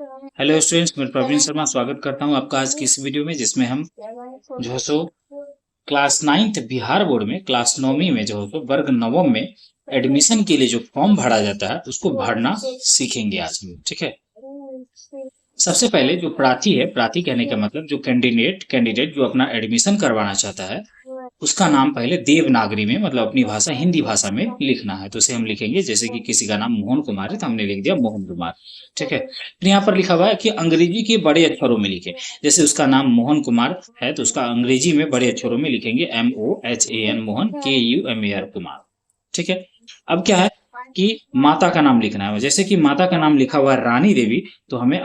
Hello students, मैं प्रवीण शर्मा स्वागत करता हूं आपका आज की इस वीडियो में, जिसमें हम जो है so class 9th Bihar board में क्लास 9वीं में जो है सो वर्ग नवम में एडमिशन के लिए जो फॉर्म भरा जाता है उसको भरना सीखेंगे आज हम। ठीक है। सबसे पहले जो प्रार्थी है, प्रार्थी कहने का मतलब जो कैंडिडेट जो अपना एडमिशन करवाना चाहता है, उसका नाम पहले देवनागरी में, मतलब अपनी भाषा हिंदी भाषा में लिखना है। तो उसे हम लिखेंगे, जैसे कि किसी का नाम मोहन कुमार है तो हमने लिख दिया मोहन कुमार। ठीक है। फिर यहाँ पर लिखा हुआ है कि अंग्रेजी के बड़े अक्षरों में लिखे। जैसे उसका नाम मोहन कुमार है तो उसका अंग्रेजी में बड़े अक्षरों में लिखेंगे MOHAN, मोहन KUMAR कुमार। ठीक है। अब क्या है कि माता का नाम लिखना है। जैसे कि माता का नाम लिखा हुआ है रानी देवी, तो हमें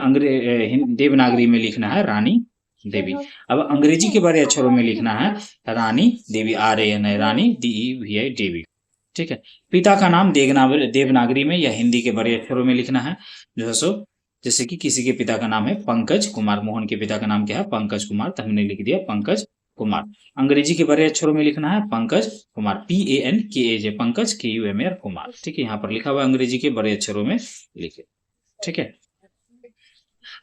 देवनागरी में लिखना है रानी देवी। अब अंग्रेजी के बड़े अक्षरों में लिखना है रानी देवी, RAN है, रानी DEVI देवी। ठीक है। पिता का नाम देवनागरी में या हिंदी के बड़े अक्षरों में लिखना है जो है सो। जैसे कि किसी के पिता का नाम है पंकज कुमार, मोहन के पिता का नाम क्या है पंकज कुमार, तो हमने लिख दिया पंकज कुमार। अंग्रेजी के बड़े अक्षरों में लिखना है पंकज कुमार, PANKAJ, पंकज KUMAR कुमार। ठीक है। यहाँ पर लिखा हुआ अंग्रेजी के बड़े अक्षरों में लिखे। ठीक है।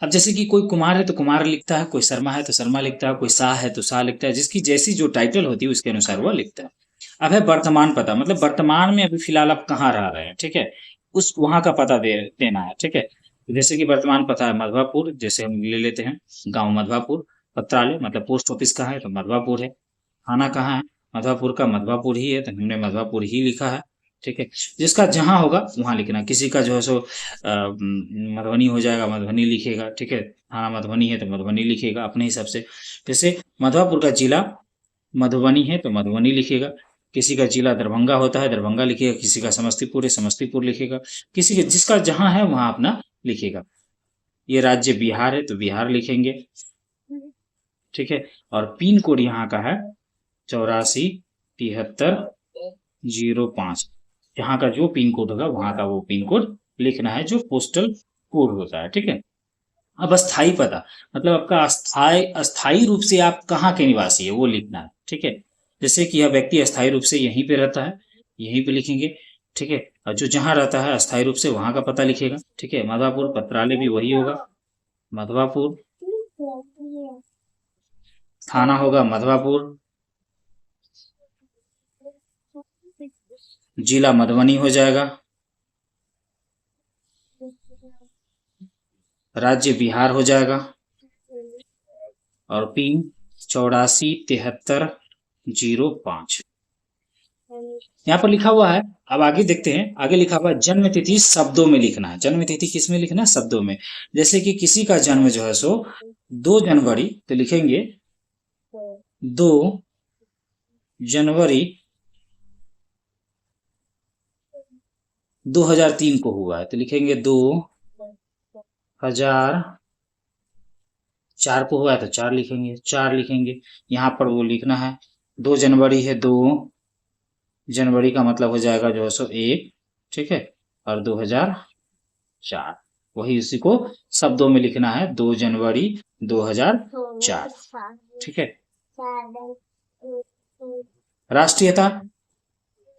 अब जैसे कि कोई कुमार है तो कुमार लिखता है, कोई शर्मा है तो शर्मा लिखता है, कोई शाह है तो शाह लिखता है, जिसकी जैसी जो टाइटल होती है उसके अनुसार वह लिखता है। अब है वर्तमान पता, मतलब वर्तमान में अभी फिलहाल आप कहाँ रह रहे हैं। ठीक है। उस वहां का पता देना है। ठीक है। जैसे कि वर्तमान पता है मधवापुर, जैसे हम ले लेते हैं गांव मधवापुर। पत्रालय मतलब पोस्ट ऑफिस कहाँ है तो मधवापुर है। थाना कहाँ है मधवापुर का, मधवापुर ही है तो हमने मधवापुर ही लिखा है। ठीक है। जिसका जहां होगा वहां लिखना। किसी का जो है सो मधुबनी हो जाएगा, मधुबनी लिखेगा। ठीक है। थाना मधुबनी है तो मधुबनी लिखेगा अपने हिसाब से। जैसे मधवापुर का जिला मधुबनी है तो मधुबनी लिखेगा। किसी का जिला दरभंगा होता है दरभंगा लिखेगा, किसी का समस्तीपुर है समस्तीपुर लिखेगा। किसी के जिसका जहां है वहां अपना लिखेगा। ये राज्य बिहार है तो बिहार लिखेंगे। ठीक है। और पिन कोड यहाँ का है 84 73 05। यहाँ का जो पिन कोड होगा वहां का वो पिन कोड लिखना है, जो पोस्टल कोड होता है। ठीक है। अब अस्थाई पता, मतलब आपका अस्थाई अस्थाई रूप से आप कहाँ के निवासी है वो लिखना है। ठीक है। जैसे कि यह व्यक्ति अस्थाई रूप से यहीं पे रहता है, यहीं पे लिखेंगे। ठीक है। और जो जहां रहता है अस्थाई रूप से वहां का पता लिखेगा। ठीक है। मधवापुर पत्रालय भी वही होगा मधवापुर, थाना होगा मधवापुर, जिला मधुबनी हो जाएगा, राज्य बिहार हो जाएगा, और पिन 84 73 05 यहाँ पर लिखा हुआ है। अब आगे देखते हैं, आगे लिखा हुआ है जन्म तिथि शब्दों में लिखना है। जन्म तिथि किस में लिखना है शब्दों में। जैसे कि किसी का जन्म जो है सो 2 जनवरी तो लिखेंगे 2 जनवरी 2003 को हुआ है तो लिखेंगे 2004 को हुआ है तो 4 लिखेंगे, 4 लिखेंगे। यहाँ पर वो लिखना है 2 जनवरी है, 2 जनवरी का मतलब हो जाएगा जो है सो 1। ठीक है। और 2004 वही उसी को शब्दों में लिखना है 2 जनवरी 2004। ठीक है। राष्ट्रीयता,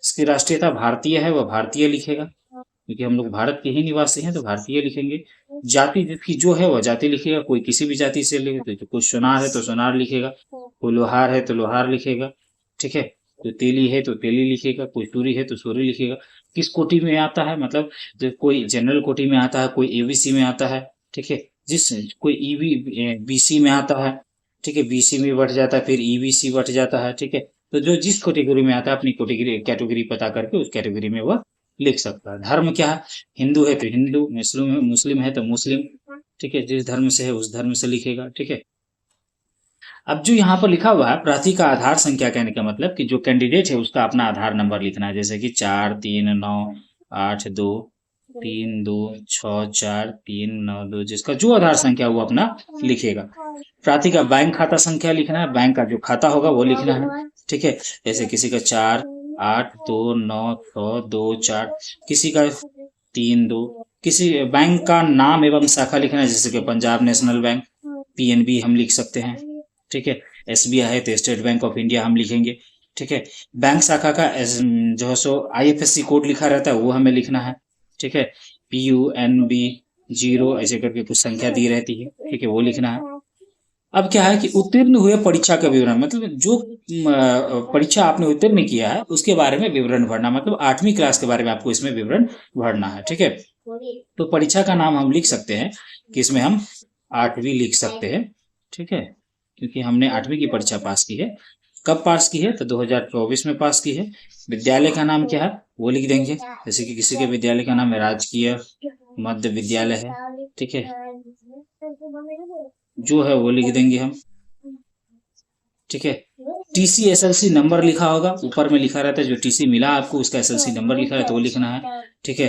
इसकी राष्ट्रीयता भारतीय है, वह भारतीय लिखेगा क्योंकि हम लोग भारत के ही निवासी हैं तो भारतीय लिखेंगे। जाति जिसकी जो है वह जाति लिखेगा, कोई किसी भी जाति से लिखे तो कोई सोनार है तो सोनार लिखेगा, कोई लोहार है तो लोहार लिखेगा। ठीक है। कोई तेली है तो तेली लिखेगा, कोई सूरी है तो सूरी लिखेगा। किस कोटि में आता है, मतलब जो कोई जनरल कोटि में आता है, कोई एबीसी में आता है। ठीक है। जिस कोई ईवी बीसी में आता है। ठीक है। बीसी में बढ़ जाता है, फिर ईबीसी बढ़ जाता है। ठीक है। तो जो जिस कैटेगरी में आता है अपनी कैटेगरी पता करके उस कैटेगरी में वह लिख सकता है। धर्म क्या है, हिंदू है तो हिंदू, मुस्लिम है तो मुस्लिम। ठीक है। जिस धर्म से है उस धर्म से लिखेगा। ठीक है। अब जो यहाँ पर लिखा हुआ है प्रार्थी का आधार संख्या, कहने का मतलब कि जो कैंडिडेट है उसका अपना आधार नंबर लिखना है। जैसे कि 439823264392, जिसका जो आधार संख्या वो अपना लिखेगा। प्रार्थी का बैंक खाता संख्या लिखना है, बैंक का जो खाता होगा वो लिखना है। ठीक है। जैसे किसी का 48299624, किसी का 32, किसी बैंक का नाम एवं शाखा लिखना है। जैसे कि पंजाब नेशनल बैंक, PNB हम लिख सकते हैं। ठीक है। SBI है तो स्टेट बैंक ऑफ इंडिया हम लिखेंगे। ठीक है। बैंक शाखा का जो है सो IFSC कोड लिखा रहता है वो हमें लिखना है। ठीक है। PUNB 0 ऐसे करके कुछ संख्या दी रहती है, ठीक है, वो लिखना है। अब क्या है कि उत्तीर्ण हुए परीक्षा का विवरण, मतलब जो परीक्षा आपने उत्तीर्ण किया है उसके बारे में विवरण भरना, मतलब 8वीं क्लास के बारे में आपको इसमें विवरण भरना है, ठीक है। तो परीक्षा का नाम हम लिख सकते हैं कि इसमें हम 8वीं लिख सकते हैं, ठीक है, क्योंकि हमने 8वीं की परीक्षा पास की है। कब पास की है? तो 2024 में पास की है। विद्यालय का नाम क्या है वो लिख देंगे, जैसे कि किसी के विद्यालय का नाम है राजकीय मध्य विद्यालय है, ठीक है, जो है वो लिख देंगे हम, ठीक है। टीसी एसएलसी नंबर लिखा होगा, ऊपर में लिखा रहता है जो टीसी मिला आपको उसका एसएलसी नंबर लिखा है तो वो लिखना है, ठीक है।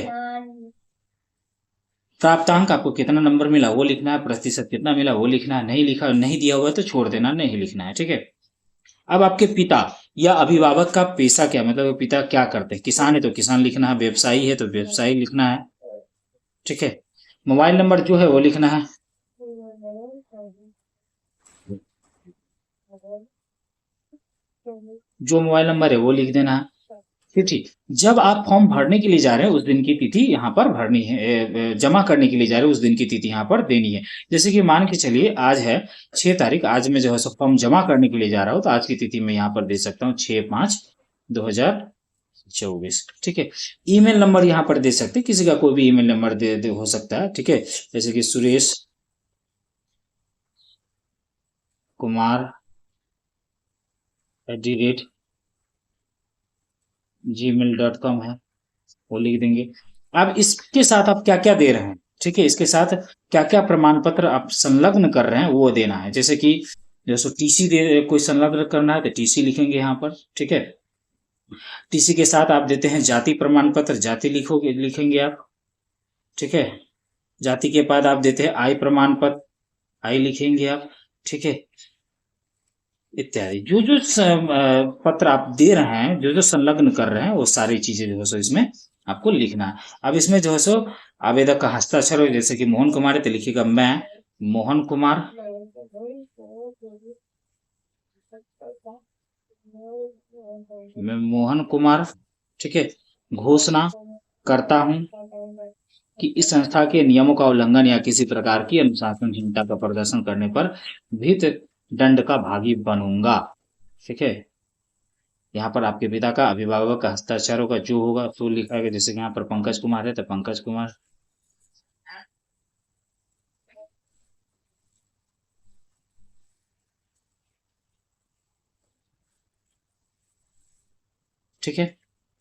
प्राप्तांक आपको कितना नंबर मिला वो लिखना है, प्रतिशत कितना मिला वो लिखना है, नहीं लिखा नहीं दिया हुआ तो छोड़ देना, नहीं लिखना है, ठीक है। अब आपके पिता या अभिभावक का पेशा क्या, मतलब पिता क्या करते हैं? किसान है तो किसान लिखना है, व्यवसायी है तो व्यवसायी लिखना है, ठीक है। मोबाइल नंबर जो है वो लिखना है, जो मोबाइल नंबर है वो लिख देना है, तिथि जब आप फॉर्म भरने के लिए जा रहे हैं उस दिन की तिथि यहाँ पर भरनी है, जमा करने के लिए जा रहे हैं उस दिन की तिथि यहाँ पर देनी है। जैसे कि मान के चलिए आज है 6 तारीख, आज मैं जो है सो फॉर्म जमा करने के लिए जा रहा हूँ तो आज की तिथि मैं यहाँ पर दे सकता हूँ 6/5/2024, ठीक है। ईमेल नंबर यहाँ पर दे सकते हैं, किसी का कोई भी ईमेल नंबर दे हो सकता है, ठीक है, जैसे कि सुरेश कुमार @gmail.com है, वो लिख देंगे। अब इसके साथ आप क्या क्या दे रहे हैं, ठीक है, इसके साथ क्या क्या प्रमाण पत्र आप संलग्न कर रहे हैं वो देना है, जैसे कि जैसे टीसी दे कोई संलग्न करना है तो टीसी लिखेंगे यहाँ पर, ठीक है। टीसी के साथ आप देते हैं जाति प्रमाण पत्र, जाति लिखोगे लिखेंगे आप, ठीक है। जाति के बाद आप देते हैं आय प्रमाण पत्र, आय लिखेंगे आप, ठीक है, इत्यादि जो जो पत्र आप दे रहे हैं, जो जो संलग्न कर रहे हैं वो सारी चीजें जो है सो इसमें आपको लिखना है। अब इसमें जो है सो आवेदक का हस्ताक्षर हो, जैसे कि मोहन कुमार है तो लिखिएगा मैं मोहन कुमार, मैं मोहन कुमार, ठीक है, घोषणा करता हूं कि इस संस्था के नियमों का उल्लंघन या किसी प्रकार की अनुशासनहीनता का प्रदर्शन करने पर विहित दंड का भागी बनूंगा, ठीक है। यहाँ पर आपके पिता का अभिभावक का हस्ताक्षर होगा, जो होगा तो लिखा है, जैसे कि यहाँ पर पंकज कुमार है तो पंकज कुमार, ठीक है।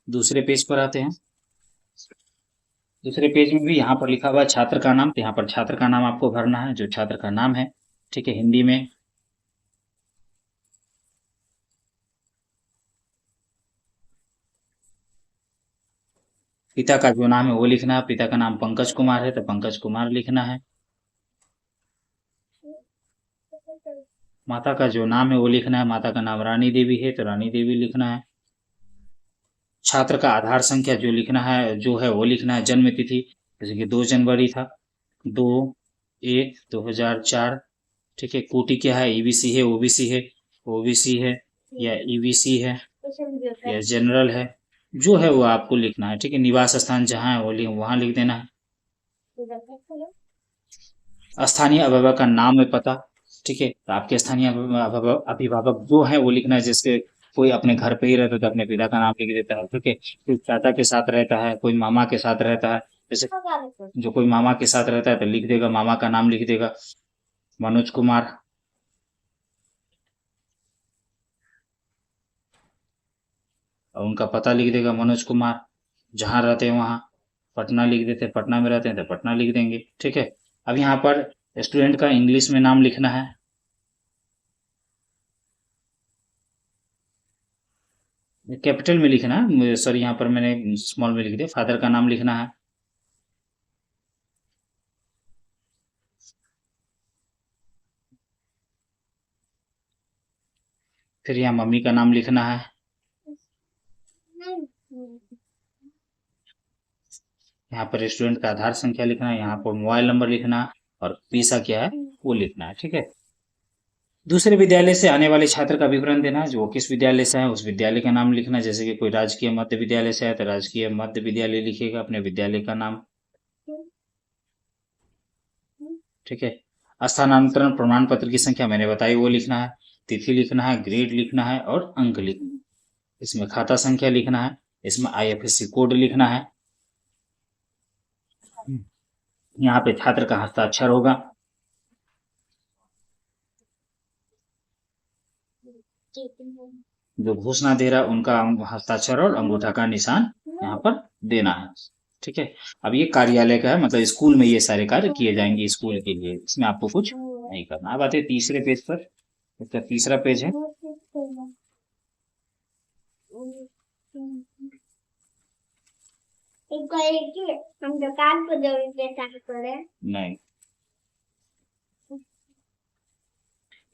दूसरे पेज पर आते हैं। दूसरे पेज में भी यहाँ पर लिखा हुआ है छात्र का नाम, तो यहाँ पर छात्र का नाम आपको भरना है, जो छात्र का नाम है, ठीक है, हिंदी में। पिता का जो नाम है वो लिखना है, पिता का नाम पंकज कुमार है तो पंकज कुमार लिखना है। माता का जो नाम है वो लिखना है, माता का नाम रानी देवी है तो रानी देवी लिखना है। छात्र का आधार संख्या जो लिखना है जो है वो लिखना है, जन्म तिथि जैसे कि 2 जनवरी था, 2/1/2004, ठीक है। कोटि क्या है, ईबीसी है, ओबीसी है, ओबीसी है या ईबीसी है या जनरल है, जो है वो आपको लिखना है, ठीक है। निवास स्थान जहाँ है वो वहां लिख देना है। स्थानीय अभिभावक का नाम है, पता, ठीक है, तो आपके स्थानीय अभिभावक जो है वो लिखना है, जैसे कोई अपने घर पे ही रहता है तो अपने पिता का नाम लिख देता है, ठीक है। कोई चाचा के साथ रहता है, कोई मामा के साथ रहता है, जैसे जो कोई मामा के साथ रहता है तो लिख देगा, मामा का नाम लिख देगा मनोज कुमार, और उनका पता लिख देगा मनोज कुमार, जहाँ रहते हैं वहाँ, पटना लिख देते हैं, पटना में रहते हैं तो पटना लिख देंगे, ठीक है। अब यहाँ पर स्टूडेंट का इंग्लिश में नाम लिखना है, कैपिटल में लिखना है, सॉरी यहाँ पर मैंने स्मॉल में लिख दिया। फादर का नाम लिखना है, फिर यहाँ मम्मी का नाम लिखना है, यहाँ पर स्टूडेंट का आधार संख्या लिखना है, यहाँ पर मोबाइल नंबर लिखना है और पेशा क्या है वो लिखना है, ठीक है। दूसरे विद्यालय से आने वाले छात्र का विवरण देना है, जो किस विद्यालय से है उस विद्यालय का नाम लिखना है, जैसे कि कोई राजकीय मध्य विद्यालय से है तो राजकीय मध्य विद्यालय लिखिएगा अपने विद्यालय का नाम। ठीक है। स्थानांतरण प्रमाण पत्र की संख्या मैंने बताई वो लिखना है, तिथि लिखना है, ग्रेड लिखना है और अंक लिखना है। इसमें खाता संख्या लिखना है, इसमें IFSC कोड लिखना है। यहाँ पे छात्र का हस्ताक्षर होगा। जो घोषणा दे रहा है उनका हस्ताक्षर और अंगूठा का निशान यहाँ पर देना है। ठीक है। अब ये कार्यालय का है, मतलब स्कूल में ये सारे कार्य किए जाएंगे स्कूल के लिए, इसमें आपको कुछ नहीं करना। अब आते हैं तीसरे पेज पर। इसका तीसरा पेज है। हम दुकान पर नहीं,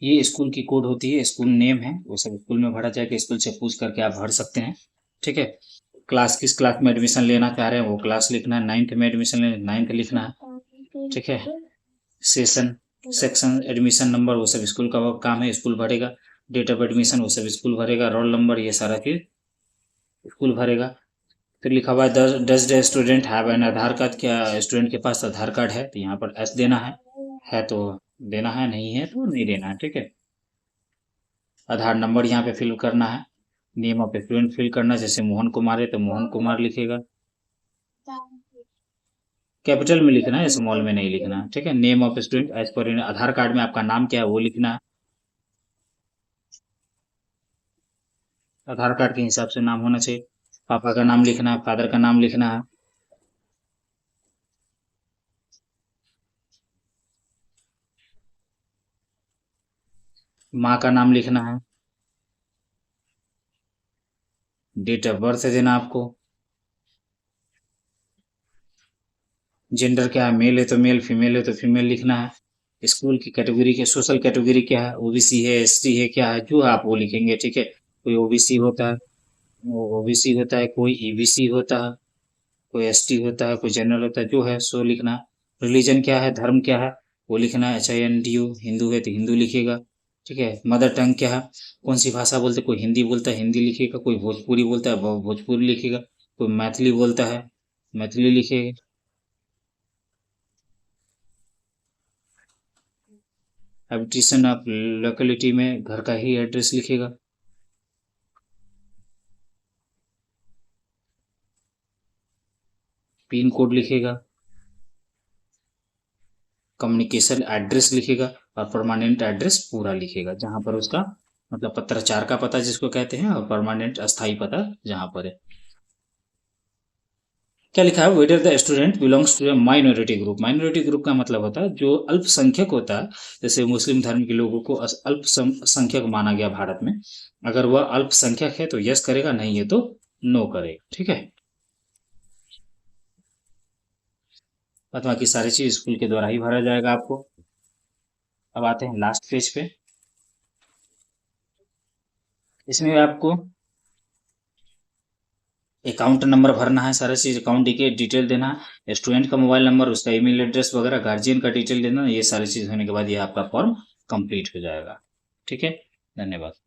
ये स्कूल की कोड होती है, स्कूल नेम है, वो सब स्कूल में भरा जाएगा। स्कूल से पूछ करके आप भर सकते हैं। ठीक है। क्लास किस क्लास में एडमिशन लेना चाह रहे हैं वो क्लास लिखना है। 9th में एडमिशन लेना, 9th लिखना है। ठीक है। सेक्शन एडमिशन नंबर वो सब स्कूल का काम है, स्कूल भरेगा। डेट ऑफ एडमिशन वो सब स्कूल भरेगा। रोल नंबर ये सारा चीज स्कूल भरेगा। फिर लिखा हुआ है does the student have an Aadhaar card, क्या स्टूडेंट के पास आधार कार्ड है, तो यहाँ पर एस देना है तो देना है, नहीं है तो नहीं देना है। ठीक है। आधार नंबर यहाँ पे फिल करना है। नेम ऑफ स्टूडेंट फिल करना है, जैसे मोहन कुमार है तो मोहन कुमार लिखेगा, कैपिटल में लिखना है, स्मॉल में नहीं लिखना है। ठीक है। Name of student as per Aadhaar card में आपका नाम क्या है वो लिखना है। आधार कार्ड के हिसाब से नाम होना चाहिए। पापा का नाम लिखना है, फादर का नाम लिखना है। माँ का नाम लिखना है। डेट ऑफ बर्थ देना आपको। जेंडर क्या है, मेल है तो मेल, फीमेल है तो फीमेल लिखना है। स्कूल की कैटेगरी के सोशल कैटेगरी क्या है, ओबीसी है, एसटी है, क्या है जो आप वो लिखेंगे। ठीक है। कोई ओबीसी होता है, वो ओबीसी होता है, कोई ईबीसी होता है, कोई एसटी होता है, कोई जनरल होता है, जो है सो लिखना है। रिलीजन क्या है, धर्म क्या है वो लिखना है। HINDU, हिंदू है तो हिंदू लिखेगा। ठीक है। मदर टंग क्या है, कौन सी भाषा बोलते, कोई हिंदी बोलता है हिंदी लिखेगा, कोई भोजपुरी बोलता है भोजपुरी लिखेगा, कोई मैथिली बोलता है मैथिली लिखेगा। हैबिटेशन ऑफ लोकेलिटी में घर का ही एड्रेस लिखेगा। पिन कोड लिखेगा। कम्युनिकेशन एड्रेस लिखेगा और परमानेंट एड्रेस पूरा लिखेगा, जहां पर उसका मतलब पत्राचार का पता जिसको कहते हैं, और परमानेंट अस्थाई पता जहां पर है। क्या लिखा है, whether the student belongs to a minority group. Minority group का मतलब होता है जो अल्पसंख्यक होता है, जैसे मुस्लिम धर्म के लोगों को अल्पसंख्यक माना गया भारत में। अगर वह अल्पसंख्यक है तो यस करेगा, नहीं है तो नो करेगा। ठीक है। बाकी सारी चीज स्कूल के द्वारा ही भरा जाएगा आपको। अब आते हैं लास्ट पेज पे। इसमें आपको अकाउंट नंबर भरना है, सारा चीज अकाउंट की डिटेल देना है, स्टूडेंट का मोबाइल नंबर, उसका ईमेल एड्रेस वगैरह, गार्जियन का डिटेल देना। ये सारी चीज होने के बाद ये आपका फॉर्म कंप्लीट हो जाएगा। ठीक है। धन्यवाद।